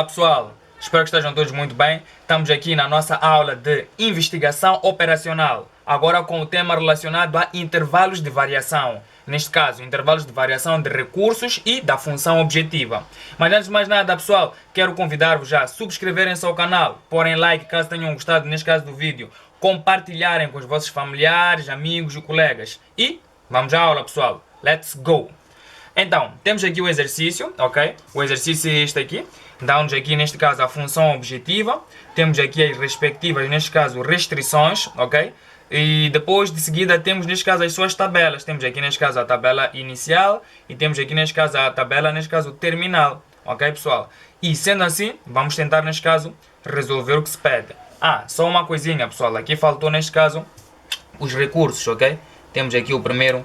pessoal, espero que estejam todos muito bem. Estamos aqui na nossa aula de investigação operacional, agora com o tema relacionado a intervalos de variação. Neste caso, intervalos de variação de recursos e da função objetiva. Mas antes de mais nada, pessoal, quero convidar-vos a subscreverem-se ao canal, porem like caso tenham gostado, neste caso do vídeo, compartilharem com os vossos familiares, amigos e colegas. E vamos à aula, pessoal. Let's go! Então, temos aqui o exercício, ok? O exercício é este aqui. Dá-nos aqui, neste caso, a função objetiva. Temos aqui as respectivas, neste caso, restrições, ok? E depois, de seguida, temos, neste caso, as suas tabelas. Temos aqui, neste caso, a tabela inicial e temos aqui, neste caso, a tabela, neste caso, terminal. Ok, pessoal? E, sendo assim, vamos tentar, neste caso, resolver o que se pede. Só uma coisinha, pessoal. Aqui faltou, neste caso, os recursos, ok? Temos aqui o primeiro...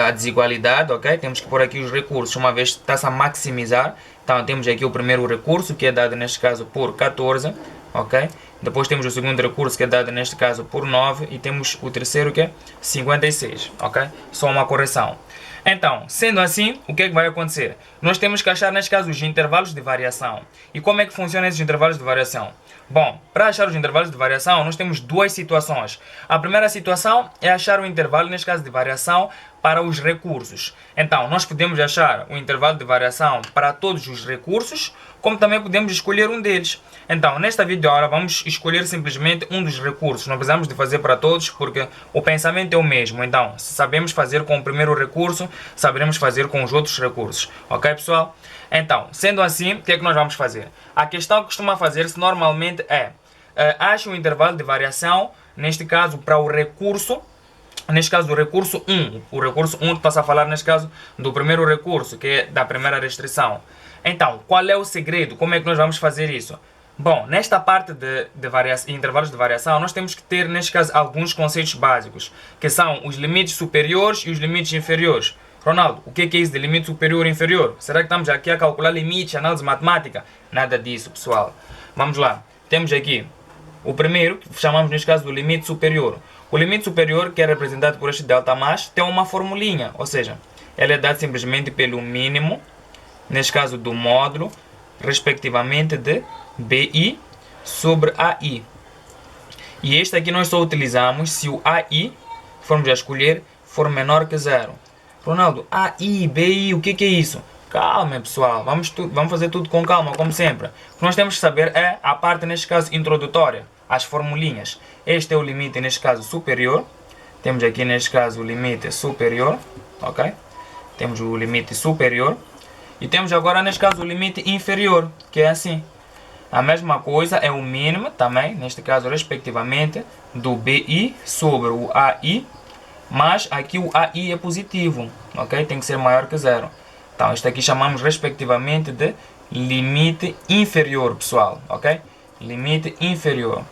a desigualdade, ok? Temos que pôr aqui os recursos, uma vez que está-se a maximizar. Então temos aqui o primeiro recurso, que é dado neste caso por 14, ok? Depois temos o segundo recurso, que é dado neste caso por 9, e temos o terceiro, que é 56, ok? Só uma correção. Então, sendo assim, o que é que vai acontecer? Nós temos que achar, neste caso, os intervalos de variação. E como é que funcionam esses intervalos de variação? Bom, para achar os intervalos de variação, nós temos duas situações. A primeira situação é achar o intervalo, neste caso, de variação para os recursos. Então, nós podemos achar o intervalo de variação para todos os recursos, como também podemos escolher um deles. Então, nesta videoaula, vamos escolher simplesmente um dos recursos. Não precisamos de fazer para todos, porque o pensamento é o mesmo. Então, se sabemos fazer com o primeiro recurso, saberemos fazer com os outros recursos. Ok, pessoal? Então, sendo assim, o que é que nós vamos fazer? A questão que costuma fazer-se normalmente é ache o intervalo de variação, neste caso, para o recurso. Neste caso, o recurso 1. O recurso 1 está a falar, neste caso, do primeiro recurso, que é da primeira restrição. Então, qual é o segredo? Como é que nós vamos fazer isso? Bom, nesta parte de intervalos de variação, nós temos que ter, neste caso, alguns conceitos básicos, que são os limites superiores e os limites inferiores. Ronaldo, o que é isso de limite superior e inferior? Será que estamos aqui a calcular limites, análise matemática? Nada disso, pessoal. Vamos lá. Temos aqui o primeiro, que chamamos, neste caso, do limite superior. O limite superior, que é representado por este delta mais, tem uma formulinha, ou seja, ele é dado simplesmente pelo mínimo, neste caso do módulo, respectivamente de BI sobre AI. E este aqui nós só utilizamos se o AI, formos a escolher, for menor que zero. Ronaldo, AI, BI, o que é isso? Calma, pessoal, vamos fazer tudo com calma, como sempre. O que nós temos que saber é a parte, neste caso, introdutória, as formulinhas. Este é o limite, neste caso, superior. Temos aqui, neste caso, o limite superior, ok? Temos o limite superior. E temos agora, neste caso, o limite inferior, que é assim. A mesma coisa é o mínimo, também, neste caso, respectivamente, do BI sobre o AI. Mas aqui o AI é positivo, ok? Tem que ser maior que zero. Então, isto aqui chamamos respectivamente de limite inferior, pessoal, ok? Limite inferior.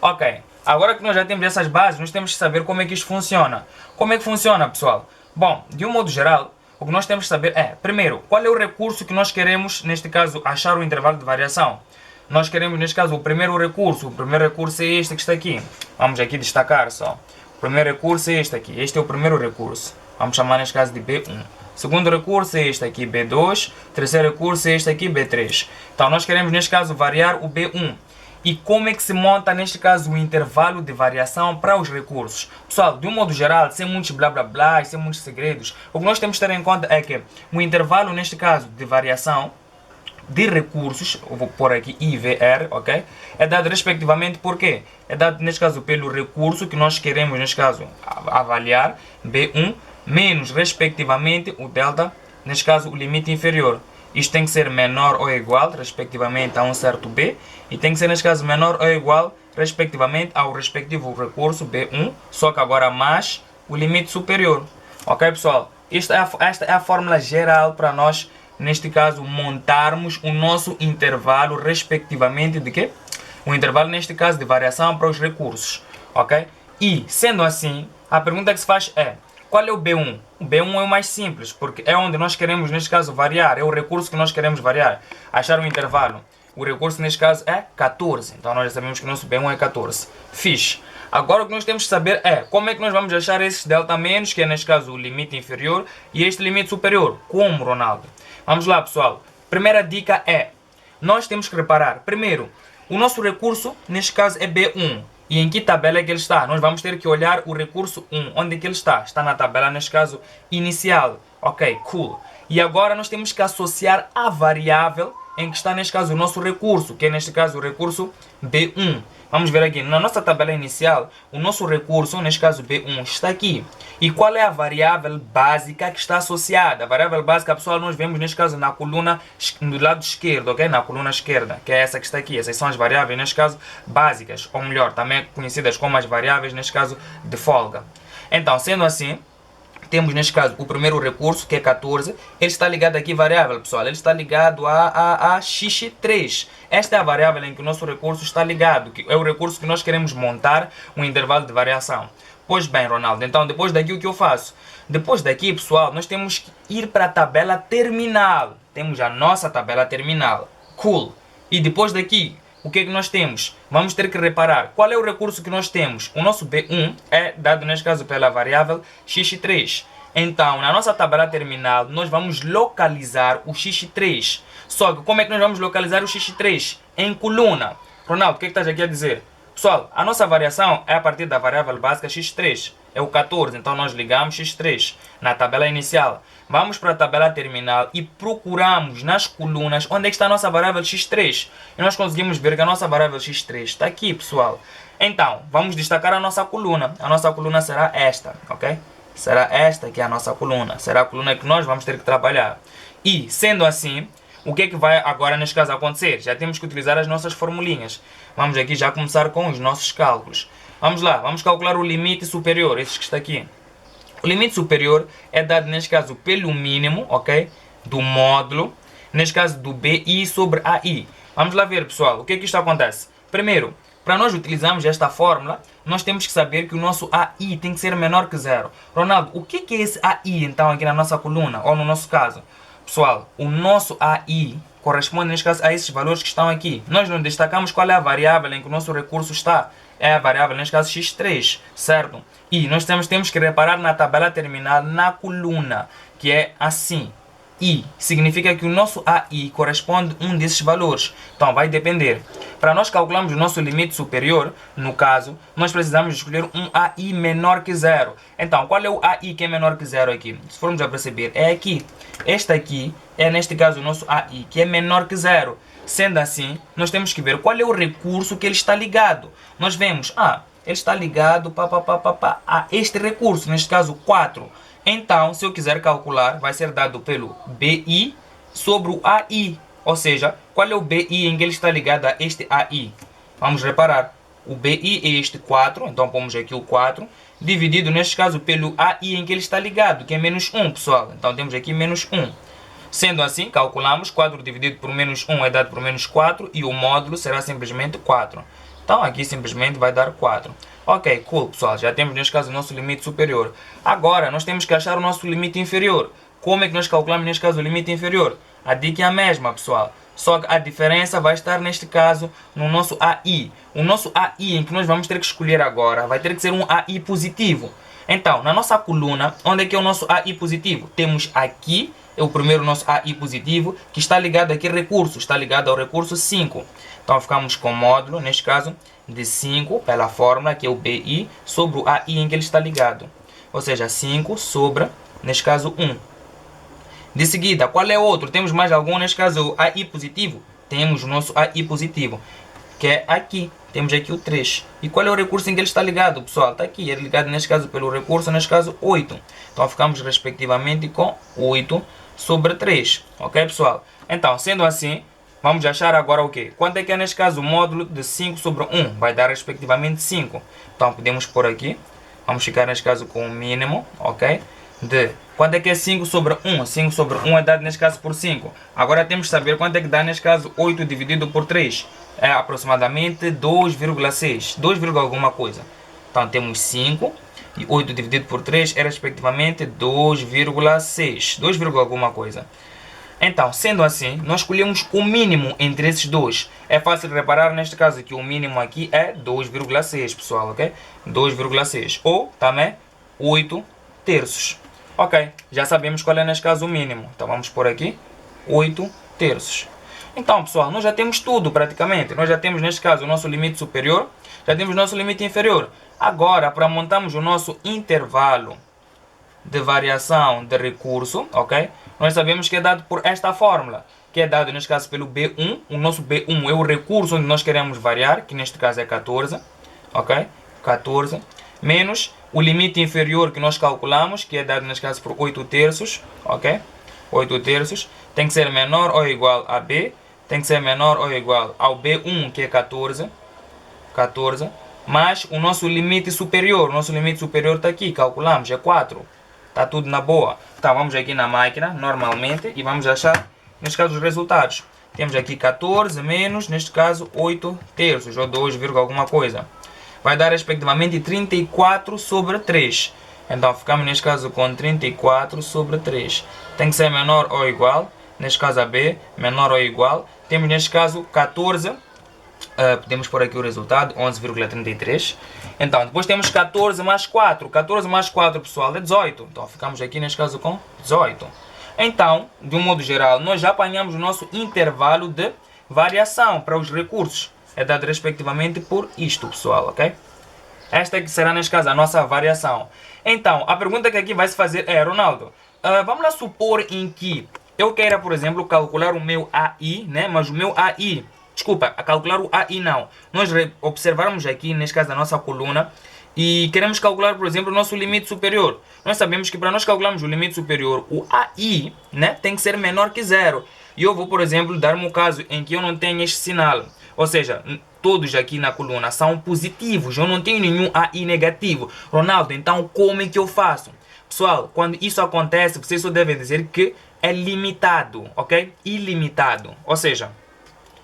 Ok, agora que nós já temos essas bases, nós temos que saber como é que isto funciona. Como é que funciona, pessoal? Bom, de um modo geral, o que nós temos que saber é, primeiro, qual é o recurso que nós queremos, neste caso, achar o intervalo de variação. Nós queremos, neste caso, o primeiro recurso. O primeiro recurso é este que está aqui. Vamos aqui destacar só. O primeiro recurso é este aqui. Este é o primeiro recurso. Vamos chamar neste caso de B1. Segundo recurso é este aqui, B2. Terceiro recurso é este aqui, B3. Então nós queremos neste caso variar o B1. E como é que se monta neste caso o intervalo de variação para os recursos? Pessoal, de um modo geral, sem muitos blá blá blá, sem muitos segredos, o que nós temos que ter em conta é que o intervalo neste caso de variação de recursos, eu vou pôr aqui IVR, ok? É dado respectivamente por quê? É dado neste caso pelo recurso que nós queremos, neste caso, avaliar, B1, menos respectivamente o delta, neste caso o limite inferior. Isto tem que ser menor ou igual, respectivamente, a um certo B, e tem que ser, neste caso, menor ou igual, respectivamente, ao respectivo recurso B1, só que agora mais o limite superior. Ok, pessoal? Esta é a fórmula geral para nós, neste caso, montarmos o nosso intervalo, respectivamente, de quê? O intervalo, neste caso, de variação para os recursos. Ok? E, sendo assim, a pergunta que se faz é, qual é o B1? O B1 é o mais simples, porque é onde nós queremos, neste caso, variar. É o recurso que nós queremos variar. Achar o intervalo. O recurso, neste caso, é 14. Então, nós já sabemos que o nosso B1 é 14. Fixe. Agora, o que nós temos que saber é como é que nós vamos achar esse delta menos, que é, neste caso, o limite inferior, e este limite superior. Como, Ronaldo? Vamos lá, pessoal. Primeira dica é, nós temos que reparar, primeiro, o nosso recurso, neste caso, é B1. E em que tabela é que ele está? Nós vamos ter que olhar o recurso 1. Onde é que ele está? Está na tabela, neste caso, inicial. Ok, cool. E agora nós temos que associar a variável em que está, neste caso, o nosso recurso, que é, neste caso, o recurso B1. Vamos ver aqui, na nossa tabela inicial, o nosso recurso, neste caso B1, está aqui. E qual é a variável básica que está associada? A variável básica, pessoal, nós vemos, neste caso, na coluna do lado esquerdo, ok? Na coluna esquerda, que é essa que está aqui. Essas são as variáveis, neste caso, básicas, ou melhor, também conhecidas como as variáveis, neste caso, de folga. Então, sendo assim, temos, neste caso, o primeiro recurso, que é 14. Ele está ligado aqui, variável, pessoal. Ele está ligado a x3. Esta é a variável em que o nosso recurso está ligado, que é o recurso que nós queremos montar um intervalo de variação. Pois bem, Ronaldo, então depois daqui o que eu faço? Depois daqui, pessoal, nós temos que ir para a tabela terminal. Temos a nossa tabela terminal. Cool. E depois daqui, o que é que nós temos? Vamos ter que reparar qual é o recurso que nós temos. O nosso B1 é dado, neste caso, pela variável x3. Então, na nossa tabela terminal, nós vamos localizar o x3. Só que como é que nós vamos localizar o x3? Em coluna. Ronaldo, o que é que estás aqui a dizer? Pessoal, a nossa variação é a partir da variável básica x3. É o 14, então nós ligamos x3 na tabela inicial. Vamos para a tabela terminal e procuramos nas colunas onde é que está a nossa variável x3. E nós conseguimos ver que a nossa variável x3 está aqui, pessoal. Então, vamos destacar a nossa coluna. A nossa coluna será esta, ok? Será esta que é a nossa coluna. Será a coluna que nós vamos ter que trabalhar. E, sendo assim, o que é que vai agora, neste caso, acontecer? Já temos que utilizar as nossas formulinhas. Vamos aqui já começar com os nossos cálculos. Vamos lá, vamos calcular o limite superior, esse que está aqui. O limite superior é dado, neste caso, pelo mínimo, ok? Do módulo, neste caso, do BI sobre AI. Vamos lá ver, pessoal, o que é que isto acontece? Primeiro, para nós utilizarmos esta fórmula, nós temos que saber que o nosso AI tem que ser menor que zero. Ronaldo, o que é esse AI, então, aqui na nossa coluna, ou no nosso caso? Pessoal, o nosso AI corresponde, neste caso, a esses valores que estão aqui. Nós não destacamos qual é a variável em que o nosso recurso está. É a variável, neste caso, x3, certo? E nós temos que reparar na tabela terminal, na coluna, que é assim. I significa que o nosso AI corresponde a um desses valores. Então, vai depender. Para nós calcularmos o nosso limite superior, no caso, nós precisamos escolher um AI menor que zero. Então, qual é o AI que é menor que zero aqui? Se formos a perceber, é aqui. Este aqui é, neste caso, o nosso AI, que é menor que zero. Sendo assim, nós temos que ver qual é o recurso que ele está ligado. Nós vemos, ele está ligado a este recurso, neste caso 4. Então, se eu quiser calcular, vai ser dado pelo BI sobre o AI. Ou seja, qual é o BI em que ele está ligado a este AI? Vamos reparar. O BI é este 4, então pomos aqui o 4, dividido, neste caso, pelo AI em que ele está ligado, que é menos 1, pessoal. Então, temos aqui menos 1. Sendo assim, calculamos, 4 dividido por menos 1 é dado por menos 4, e o módulo será simplesmente 4. Então, aqui simplesmente vai dar 4. Ok, cool, pessoal. Já temos, neste caso, o nosso limite superior. Agora, nós temos que achar o nosso limite inferior. Como é que nós calculamos, neste caso, o limite inferior? A dica é a mesma, pessoal. Só que a diferença vai estar, neste caso, no nosso AI. O nosso AI em que nós vamos ter que escolher agora vai ter que ser um AI positivo. Então, na nossa coluna, onde é que é o nosso AI positivo? Temos aqui, é o primeiro nosso AI positivo, que está ligado aqui ao recurso. Está ligado ao recurso 5. Então, ficamos com o módulo, neste caso, de 5, pela fórmula, que é o BI, sobre o AI em que ele está ligado. Ou seja, 5 sobre, neste caso, 1. De seguida, qual é o outro? Temos mais algum, neste caso, o AI positivo? Temos o nosso AI positivo, que é aqui. Temos aqui o 3. E qual é o recurso em que ele está ligado, pessoal? Está aqui, ele é ligado, neste caso, pelo recurso, neste caso, 8. Então, ficamos, respectivamente, com 8 sobre 3. Ok, pessoal? Então, sendo assim, vamos achar agora o quê? Quanto é que é, neste caso, o módulo de 5 sobre 1? Vai dar, respectivamente, 5. Então, podemos pôr aqui. Vamos ficar, neste caso, com o mínimo, ok? De quanto é que é 5 sobre 1? 5 sobre 1 é dado, neste caso, por 5. Agora, temos que saber quanto é que dá, neste caso, 8 dividido por 3. É aproximadamente 2,6. 2, alguma coisa. Então, temos 5. E 8 dividido por 3 é, respectivamente, 2,6. 2, alguma coisa. Então, sendo assim, nós escolhemos o mínimo entre esses dois. É fácil reparar, neste caso, que o mínimo aqui é 2,6, pessoal, ok? 2,6. Ou, também, 8 terços. Ok, já sabemos qual é, neste caso, o mínimo. Então, vamos por aqui, 8 terços. Então, pessoal, nós já temos tudo praticamente. Nós já temos, neste caso, o nosso limite superior, já temos o nosso limite inferior. Agora, para montarmos o nosso intervalo de variação de recurso, ok? Nós sabemos que é dado por esta fórmula, que é dado, neste caso, pelo B1. O nosso B1 é o recurso onde nós queremos variar, que neste caso é 14, ok? 14, menos o limite inferior que nós calculamos, que é dado, neste caso, por 8 terços, ok? 8 terços, tem que ser menor ou igual a B, tem que ser menor ou igual ao B1, que é 14, mais o nosso limite superior. O nosso limite superior está aqui, calculamos, é 4. Está tudo na boa. Então vamos aqui na máquina, normalmente, e vamos achar, neste caso, os resultados. Temos aqui 14 menos, neste caso, 8 terços, ou 2, alguma coisa. Vai dar, respectivamente, 34 sobre 3. Então ficamos, neste caso, com 34 sobre 3. Tem que ser menor ou igual, neste caso a B, menor ou igual. Temos, neste caso, 14. Podemos pôr aqui o resultado, 11,33. Então, depois temos 14 mais 4. 14 mais 4, pessoal, é 18. Então, ficamos aqui, neste caso, com 18. Então, de um modo geral, nós já apanhamos o nosso intervalo de variação para os recursos. É dado, respectivamente, por isto, pessoal, ok? Esta que será, neste caso, a nossa variação. Então, a pergunta que aqui vai se fazer é, Ronaldo, vamos lá supor em que eu queira, por exemplo, calcular o meu AI, né? Mas o meu AI... Desculpa, a calcular o AI não. Nós observarmos aqui, neste caso, a nossa coluna, e queremos calcular, por exemplo, o nosso limite superior. Nós sabemos que para nós calcularmos o limite superior, o AI, né, tem que ser menor que 0. E eu vou, por exemplo, dar-me um caso em que eu não tenho este sinal. Ou seja, todos aqui na coluna são positivos. Eu não tenho nenhum AI negativo. Ronaldo, então como é que eu faço? Pessoal, quando isso acontece, vocês só devem dizer que é limitado, ok? Ilimitado. Ou seja...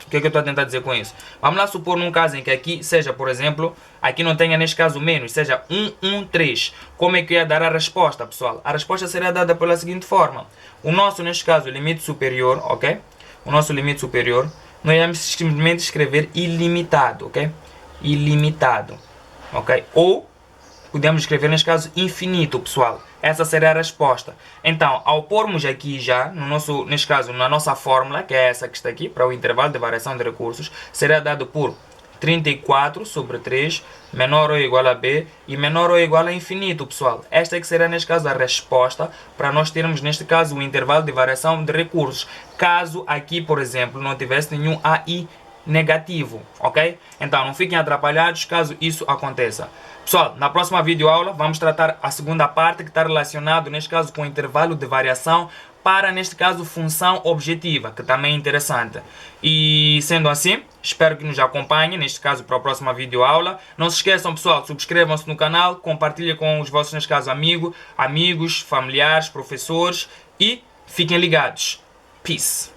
O que é que eu estou a tentar dizer com isso? Vamos lá supor num caso em que aqui seja, por exemplo, aqui não tenha neste caso menos, seja 113. Como é que eu ia dar a resposta, pessoal? A resposta será dada pela seguinte forma. O nosso, neste caso, limite superior, ok? O nosso limite superior, nós vamos simplesmente escrever ilimitado, ok? Ilimitado, ok? Ou podemos escrever, neste caso, infinito, pessoal. Essa será a resposta. Então, ao pormos aqui já, no nosso, neste caso, na nossa fórmula, que é essa que está aqui, para o intervalo de variação de recursos, será dado por 34 sobre 3, menor ou igual a B, e menor ou igual a infinito, pessoal. Esta é que será, neste caso, a resposta para nós termos, neste caso, o intervalo de variação de recursos. Caso aqui, por exemplo, não tivesse nenhum AI negativo, ok? Então, não fiquem atrapalhados caso isso aconteça. Pessoal, na próxima videoaula vamos tratar a segunda parte que está relacionado, neste caso, com o intervalo de variação para, neste caso, função objetiva, que também é interessante. E, sendo assim, espero que nos acompanhem, neste caso, para a próxima videoaula. Não se esqueçam, pessoal, subscrevam-se no canal, compartilhem com os vossos, neste caso, amigos, familiares, professores e fiquem ligados. Peace!